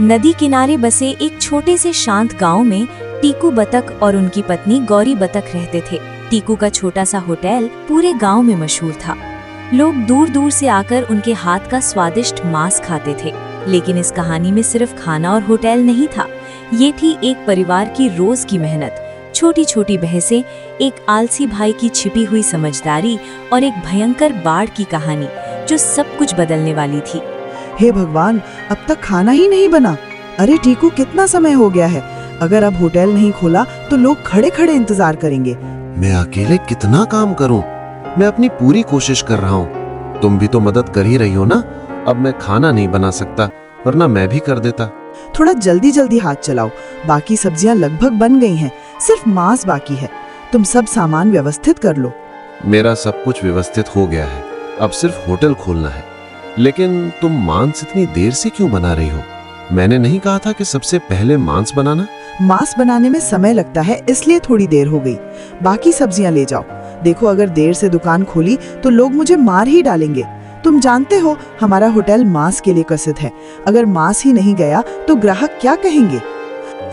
नदी किनारे बसे एक छोटे से शांत गांव में टीकू बतख और उनकी पत्नी गौरी बतख रहते थे। टीकू का छोटा सा होटल पूरे गांव में मशहूर था। लोग दूर दूर से आकर उनके हाथ का स्वादिष्ट मांस खाते थे। लेकिन इस कहानी में सिर्फ खाना और होटल नहीं था, ये थी एक परिवार की रोज की मेहनत, छोटी छोटी बहसें, एक आलसी भाई की छिपी हुई समझदारी और एक भयंकर बाढ़ की कहानी जो सब कुछ बदलने वाली थी। हे भगवान, अब तक खाना ही नहीं बना। अरे टीकू, कितना समय हो गया है। अगर अब होटल नहीं खोला तो लोग खड़े खड़े इंतजार करेंगे। मैं अकेले कितना काम करूं? मैं अपनी पूरी कोशिश कर रहा हूं। तुम भी तो मदद कर ही रही हो ना। अब मैं खाना नहीं बना सकता, वरना मैं भी कर देता। थोड़ा जल्दी जल्दी हाथ चलाओ, बाकी सब्जियां लगभग बन गई हैं, सिर्फ मांस बाकी है। तुम सब सामान व्यवस्थित कर लो। मेरा सब कुछ व्यवस्थित हो गया है, अब सिर्फ होटल खोलना है। लेकिन तुम मांस इतनी देर से क्यों बना रही हो? मैंने नहीं कहा था कि सबसे पहले मांस बनाना? मांस बनाने में समय लगता है, इसलिए थोड़ी देर हो गई। बाकी सब्जियां ले जाओ। देखो, अगर देर से दुकान खोली तो लोग मुझे मार ही डालेंगे। तुम जानते हो हमारा होटल मांस के लिए प्रसिद्ध है। अगर मांस ही नहीं गया तो ग्राहक क्या कहेंगे?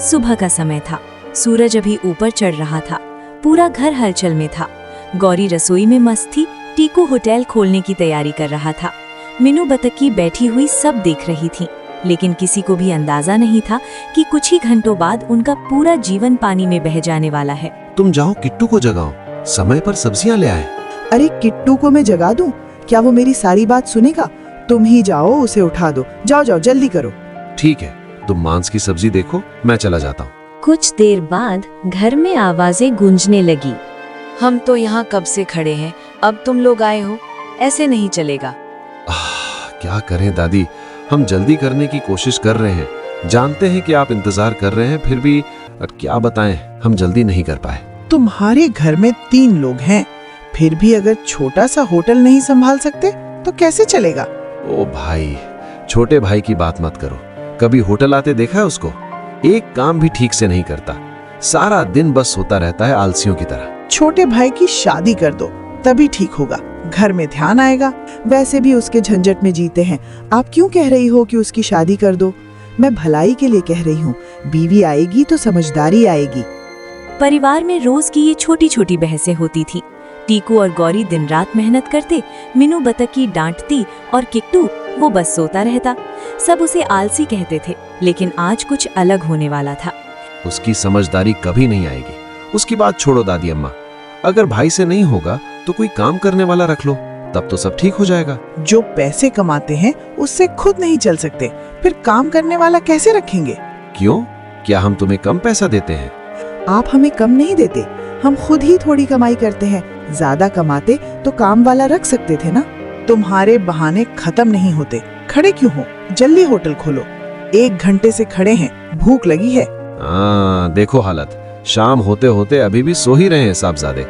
सुबह का समय था, सूरज अभी ऊपर चढ़ रहा था, पूरा घर हलचल में था। गौरी रसोई में मस्त थी, टीकू होटल खोलने की तैयारी कर रहा था। मीनू बतख बैठी हुई सब देख रही थी, लेकिन किसी को भी अंदाजा नहीं था कि कुछ ही घंटों बाद उनका पूरा जीवन पानी में बह जाने वाला है। तुम जाओ, किट्टू को जगाओ, समय पर सब्जियां ले आए। अरे किट्टू को मैं जगा दूं? क्या वो मेरी सारी बात सुनेगा? तुम ही जाओ, उसे उठा दो। जाओ जाओ, जल्दी करो। ठीक है, तुम मांस की सब्जी देखो, मैं चला जाता हूँ। कुछ देर बाद घर में आवाजें गूंजने लगी। हम तो यहाँ कब से खड़े हैं, अब तुम लोग आए हो, ऐसे नहीं चलेगा। क्या करें दादी, हम जल्दी करने की कोशिश कर रहे हैं। जानते हैं कि आप इंतजार कर रहे हैं, फिर भी क्या बताएं, हम जल्दी नहीं कर पाए। तुम्हारे घर में 3 लोग हैं, फिर भी अगर छोटा सा होटल नहीं संभाल सकते तो कैसे चलेगा? ओ भाई, छोटे भाई की बात मत करो। कभी होटल आते देखा है उसको? एक काम भी ठीक से नहीं करता, सारा दिन बस सोता रहता है आलसियों की तरह। छोटे भाई की शादी कर दो, तभी ठीक होगा। घर में ध्यान आएगा। वैसे भी उसके झंझट में जीते हैं। आप क्यों कह रही हो कि उसकी शादी कर दो? मैं भलाई के लिए कह रही हूँ। बीवी आएगी तो समझदारी आएगी। परिवार में रोज की ये छोटी छोटी बहसें होती थी। टीकू और गौरी दिन रात मेहनत करते, मीनू बतख डांटती और किट्टू वो बस सोता रहता। सब उसे आलसी कहते थे, लेकिन आज कुछ अलग होने वाला था। उसकी समझदारी कभी नहीं आएगी। उसकी बात छोड़ो दादी अम्मा, अगर भाई से नहीं होगा तो कोई काम करने वाला रख लो, तब तो सब ठीक हो जाएगा। जो पैसे कमाते हैं उससे खुद नहीं चल सकते, फिर काम करने वाला कैसे रखेंगे? क्यों? क्या हम तुम्हें कम पैसा देते हैं? आप हमें कम नहीं देते, हम खुद ही थोड़ी कमाई करते हैं। ज्यादा कमाते तो काम वाला रख सकते थे ना। तुम्हारे बहाने खत्म नहीं होते। खड़े क्यों हो? जल्दी होटल खोलो। 1 घंटे से खड़े हैं, भूख लगी है। देखो हालत, शाम होते होते अभी भी सो ही रहे हैं साहबजादे।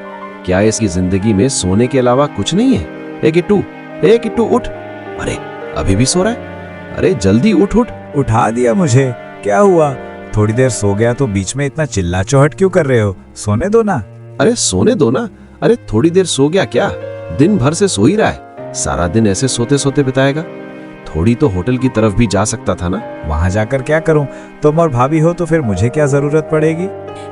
क्या इसकी जिंदगी में सोने के अलावा कुछ नहीं है? ए किट्टू उठ। अरे अभी भी सो रहा है? अरे जल्दी उठ। उठा दिया मुझे, क्या हुआ? थोड़ी देर सो गया तो बीच में इतना चिल्ला चौहट क्यों कर रहे हो? सोने दो ना। अरे सोने दो ना। अरे थोड़ी देर सो गया क्या? दिन भर से सो ही रहा है, सारा दिन ऐसे सोते सोते बिताएगा। थोड़ी तो होटल की तरफ भी जा सकता था ना। वहाँ जाकर क्या करूँ? तुम और भाभी हो तो फिर मुझे क्या जरूरत पड़ेगी?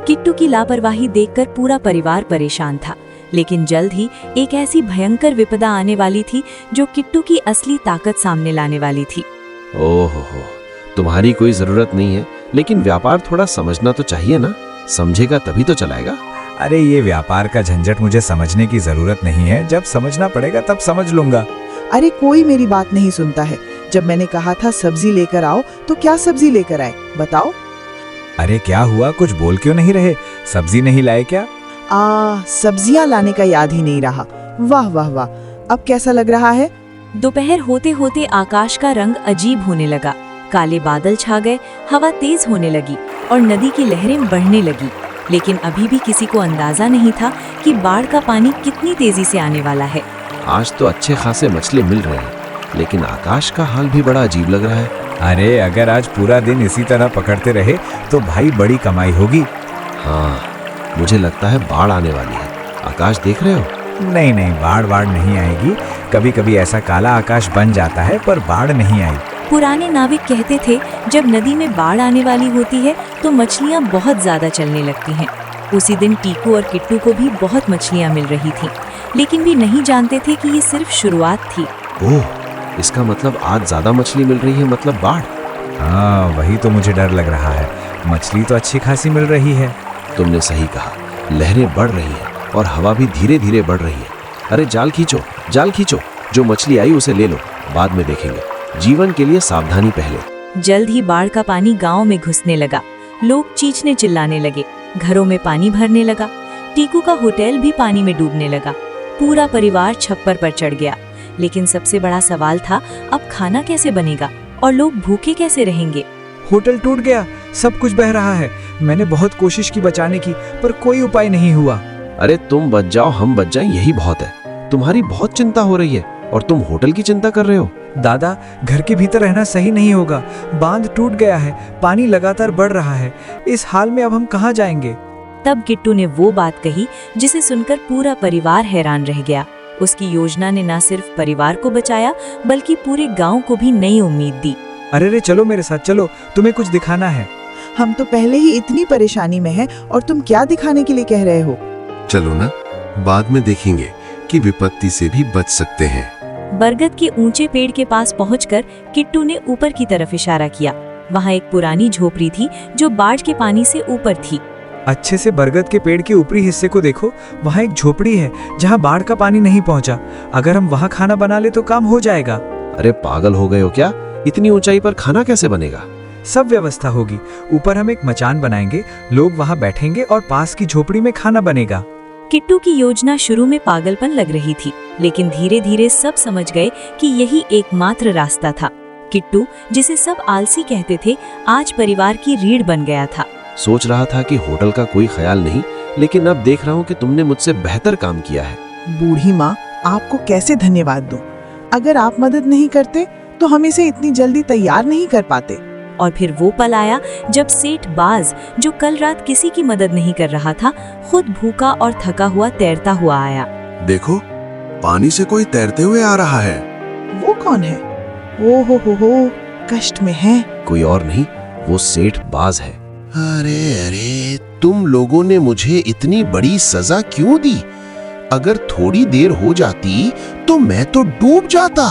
किट्टू की लापरवाही देखकर पूरा परिवार परेशान था। लेकिन जल्द ही एक ऐसी भयंकर विपदा आने वाली थी जो किट्टू की असली ताकत सामने लाने वाली थी। ओहो, तुम्हारी कोई जरूरत नहीं है, लेकिन व्यापार थोड़ा समझना तो चाहिए ना। समझेगा तभी तो चलाएगा। अरे ये व्यापार का झंझट मुझे समझने की जरूरत नहीं है, जब समझना पड़ेगा तब समझ लूंगा। अरे कोई मेरी बात नहीं सुनता है। जब मैंने कहा था सब्जी लेकर आओ तो क्या सब्जी लेकर आए, बताओ? अरे क्या हुआ, कुछ बोल क्यों नहीं रहे? सब्जी नहीं लाए क्या? सब्जियां लाने का याद ही नहीं रहा। वाह वाह वाह, अब कैसा लग रहा है? दोपहर होते होते आकाश का रंग अजीब होने लगा। काले बादल छा गए, हवा तेज होने लगी और नदी की लहरें बढ़ने लगी। लेकिन अभी भी किसी को अंदाजा नहीं था कि बाढ़ का पानी कितनी तेजी से आने वाला है। आज तो अच्छे खासे मछली मिल रहे हैं, लेकिन आकाश का हाल भी बड़ा अजीब लग रहा है। अरे अगर आज पूरा दिन इसी तरह पकड़ते रहे तो भाई बड़ी कमाई होगी। हाँ, मुझे लगता है बाढ़ आने वाली है। आकाश देख रहे हो? नहीं, बाढ़ नहीं आएगी। कभी कभी ऐसा काला आकाश बन जाता है, पर बाढ़ नहीं आई। पुराने नाविक कहते थे जब नदी में बाढ़ आने वाली होती है तो मछलियाँ बहुत ज्यादा चलने लगती हैं। उसी दिन टीकू और किट्टू को भी बहुत मछलियाँ मिल रही थीं, लेकिन वे नहीं जानते थे कि ये सिर्फ शुरुआत थी। ओह, इसका मतलब आज ज्यादा मछली मिल रही है, मतलब बाढ़। हाँ, वही तो मुझे डर लग रहा है। मछली तो अच्छी खासी मिल रही है। तुमने सही कहा, लहरें बढ़ रही हैं और हवा भी धीरे धीरे बढ़ रही है। अरे जाल खींचो, जाल खींचो, जो मछली आई उसे ले लो, बाद में देखेंगे। जीवन के लिए सावधानी पहले। जल्द ही बाढ़ का पानी गांव में घुसने लगा। लोग चीखने चिल्लाने लगे, घरों में पानी भरने लगा। टीकू का होटल भी पानी में डूबने लगा। पूरा परिवार छप्पर पर चढ़ गया। लेकिन सबसे बड़ा सवाल था, अब खाना कैसे बनेगा और लोग भूखे कैसे रहेंगे। होटल टूट गया, सब कुछ बह रहा है। मैंने बहुत कोशिश की बचाने की, पर कोई उपाय नहीं हुआ। अरे तुम बच जाओ, हम बच जाएं, यही बहुत है। तुम्हारी बहुत चिंता हो रही है और तुम होटल की चिंता कर रहे हो। दादा, घर के भीतर रहना सही नहीं होगा। बांध टूट गया है, पानी लगातार बढ़ रहा है। इस हाल में अब हम कहाँ जाएंगे? तब किट्टू ने वो बात कही जिसे सुनकर पूरा परिवार हैरान रह गया। उसकी योजना ने न सिर्फ परिवार को बचाया बल्कि पूरे गांव को भी नई उम्मीद दी। अरे रे, चलो मेरे साथ चलो, तुम्हें कुछ दिखाना है। हम तो पहले ही इतनी परेशानी में हैं और तुम क्या दिखाने के लिए कह रहे हो? चलो ना, बाद में देखेंगे कि विपत्ति से भी बच सकते हैं। बरगद के ऊंचे पेड़ के पास पहुंचकर किट्टू ने ऊपर की तरफ इशारा किया। वहां एक पुरानी झोपड़ी थी जो बाढ़ के पानी से ऊपर थी। अच्छे से बरगद के पेड़ के ऊपरी हिस्से को देखो, वहाँ एक झोपड़ी है जहाँ बाढ़ का पानी नहीं पहुँचा। अगर हम वहाँ खाना बना ले तो काम हो जाएगा। अरे पागल हो गए हो क्या? इतनी ऊंचाई पर खाना कैसे बनेगा? सब व्यवस्था होगी। ऊपर हम एक मचान बनाएंगे, लोग वहाँ बैठेंगे और पास की झोपड़ी में खाना बनेगा। किट्टू की योजना शुरू में पागलपन लग रही थी, लेकिन धीरे धीरे सब समझ गए कि यही एकमात्र रास्ता था। किट्टू, जिसे सब आलसी कहते थे, आज परिवार की रीढ़ बन गया था। सोच रहा था कि होटल का कोई ख्याल नहीं, लेकिन अब देख रहा हूँ कि तुमने मुझसे बेहतर काम किया है। बूढ़ी माँ, आपको कैसे धन्यवाद दूं? अगर आप मदद नहीं करते तो हम इसे इतनी जल्दी तैयार नहीं कर पाते। और फिर वो पल आया जब सेठ बाज, जो कल रात किसी की मदद नहीं कर रहा था, खुद भूखा और थका हुआ तैरता हुआ आया। देखो, पानी से कोई तैरते हुए आ रहा है। वो कौन है? ओ हो, कष्ट में है। कोई और नहीं, वो सेठ बाज है। अरे, तुम लोगों ने मुझे इतनी बड़ी सजा क्यों दी? अगर थोड़ी देर हो जाती तो मैं तो डूब जाता।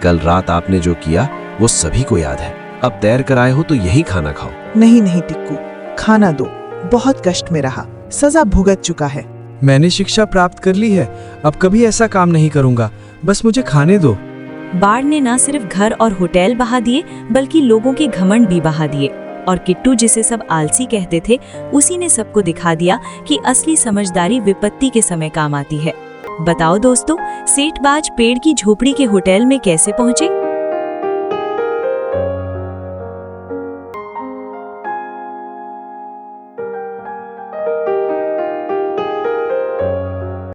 कल रात आपने जो किया वो सभी को याद है। अब तैर कर आए हो तो यही खाना खाओ। नहीं टिक्कू, खाना दो। बहुत कष्ट में रहा, सजा भुगत चुका है। मैंने शिक्षा प्राप्त कर ली है, अब कभी ऐसा काम नहीं करूंगा। बस मुझे खाने दो। बाढ़ ने न सिर्फ घर और होटल बहा दिए बल्कि लोगों के घमंड भी बहा दिए। और किट्टू, जिसे सब आलसी कहते थे, उसी ने सबको दिखा दिया कि असली समझदारी विपत्ति के समय काम आती है। बताओ दोस्तों, सेठ बाज पेड़ की झोपड़ी के होटल में कैसे पहुंचे?